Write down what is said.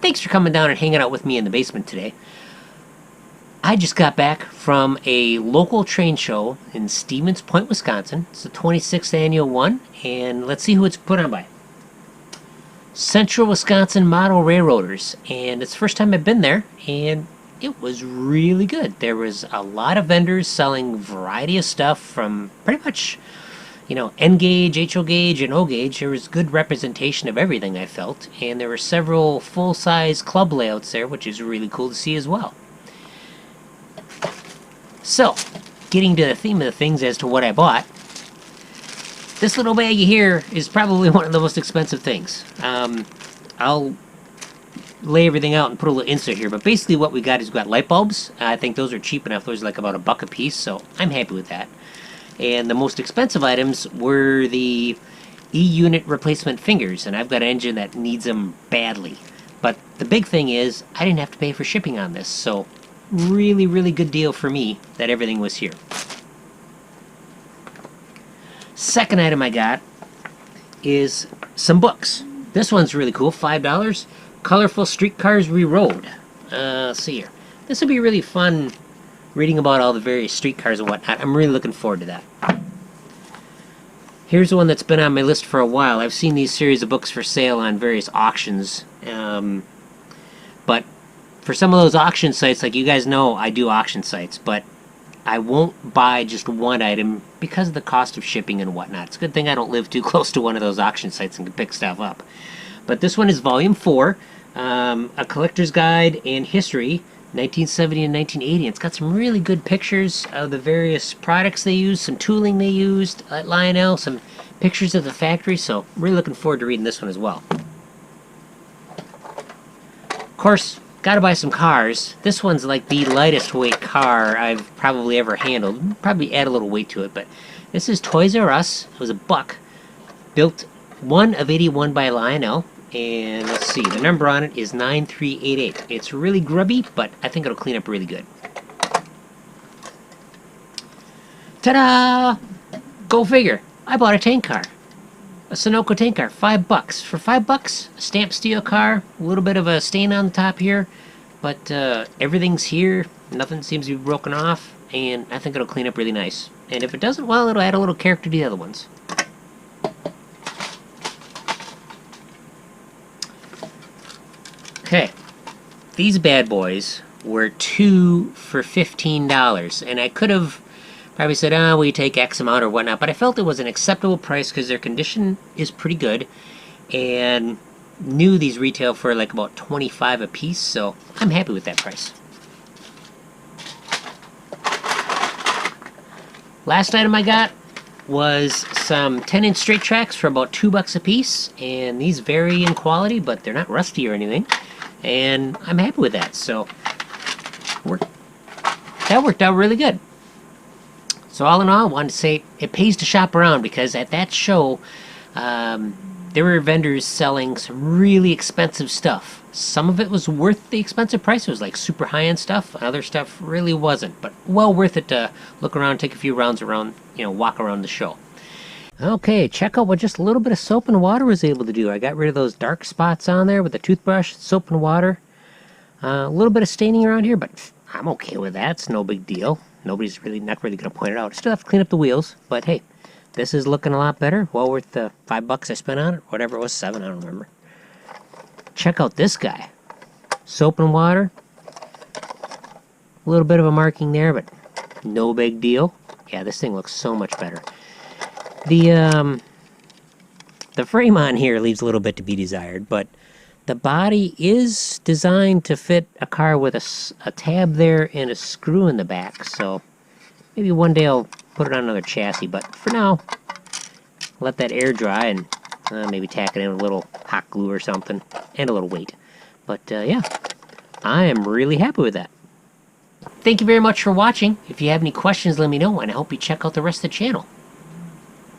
Thanks for coming down and hanging out with me in the basement today. I just got back from a local train show in Stevens Point, Wisconsin. It's the 26th annual one, and let's see who it's put on by. Central Wisconsin Model Railroaders, and it's the first time I've been there, and it was really good. There was a lot of vendors selling a variety of stuff from pretty much, N gauge, HO gauge, and O gauge. There was good representation of everything, I felt, and there were several full-size club layouts there, which is really cool to see as well. So, getting to the theme of the things as to what I bought, this little baggie here is probably one of the most expensive things. I'll lay everything out and put a little insert here, but basically what we got is we got light bulbs. I think those are cheap enough. Those are like about $1 a piece, so I'm happy with that. And the most expensive items were the E-unit replacement fingers, and I've got an engine that needs them badly. But the big thing is, I didn't have to pay for shipping on this, so really, really good deal for me that everything was here. Second item I got is some books. This one's really cool, $5. Colorful Streetcars Re-Rode. Let's see here. This will be really fun reading about all the various streetcars and whatnot. I'm really looking forward to that. Here's the one that's been on my list for a while. I've seen these series of books for sale on various auctions. But for some of those auction sites, like you guys know, I do auction sites, but I won't buy just one item because of the cost of shipping and whatnot. It's a good thing I don't live too close to one of those auction sites and can pick stuff up. But this one is Volume 4, A Collector's Guide and History, 1970 and 1980. It's got some really good pictures of the various products they used, some tooling they used at Lionel, some pictures of the factory, so really looking forward to reading this one as well. Of course, gotta buy some cars. This one's like the lightest weight car I've probably ever handled. Probably add a little weight to it, but this is Toys R Us. It was $1. Built 1 of 81 by Lionel. And let's see, the number on it is 9388. It's really grubby, but I think it'll clean up really good. Ta-da! Go figure. I bought a tank car. A Sunoco tank car, $5. For $5, a stamped steel car, a little bit of a stain on the top here, but everything's here, nothing seems to be broken off, and I think it'll clean up really nice. And if it doesn't, well, it'll add a little character to the other ones. Okay, these bad boys were 2 for $15, and I could have probably said, we take X amount or whatnot, but I felt it was an acceptable price because their condition is pretty good, and knew these retail for like about $25 a piece, so I'm happy with that price. Last item I got was some 10-inch straight tracks for about $2 a piece, and these vary in quality, but they're not rusty or anything, and I'm happy with that, so that worked out really good. So all in all, I wanted to say it pays to shop around, because at that show, there were vendors selling some really expensive stuff. Some of it was worth the expensive price. It was like super high-end stuff. Other stuff really wasn't, but well worth it to look around, take a few rounds around, walk around the show. Okay, check out what just a little bit of soap and water was able to do. I got rid of those dark spots on there with the toothbrush, soap and water. A little bit of staining around here, but I'm okay with that. It's no big deal. Nobody's not really going to point it out. I still have to clean up the wheels, but hey, this is looking a lot better. Well worth the $5 I spent on it. Whatever it was, 7, I don't remember. Check out this guy. Soap and water. A little bit of a marking there, but no big deal. Yeah, this thing looks so much better. The frame on here leaves a little bit to be desired, but the body is designed to fit a car with a tab there and a screw in the back, so maybe one day I'll put it on another chassis, but for now, let that air dry and maybe tack it in with a little hot glue or something, and a little weight. But yeah, I am really happy with that. Thank you very much for watching. If you have any questions, let me know, and I hope you check out the rest of the channel.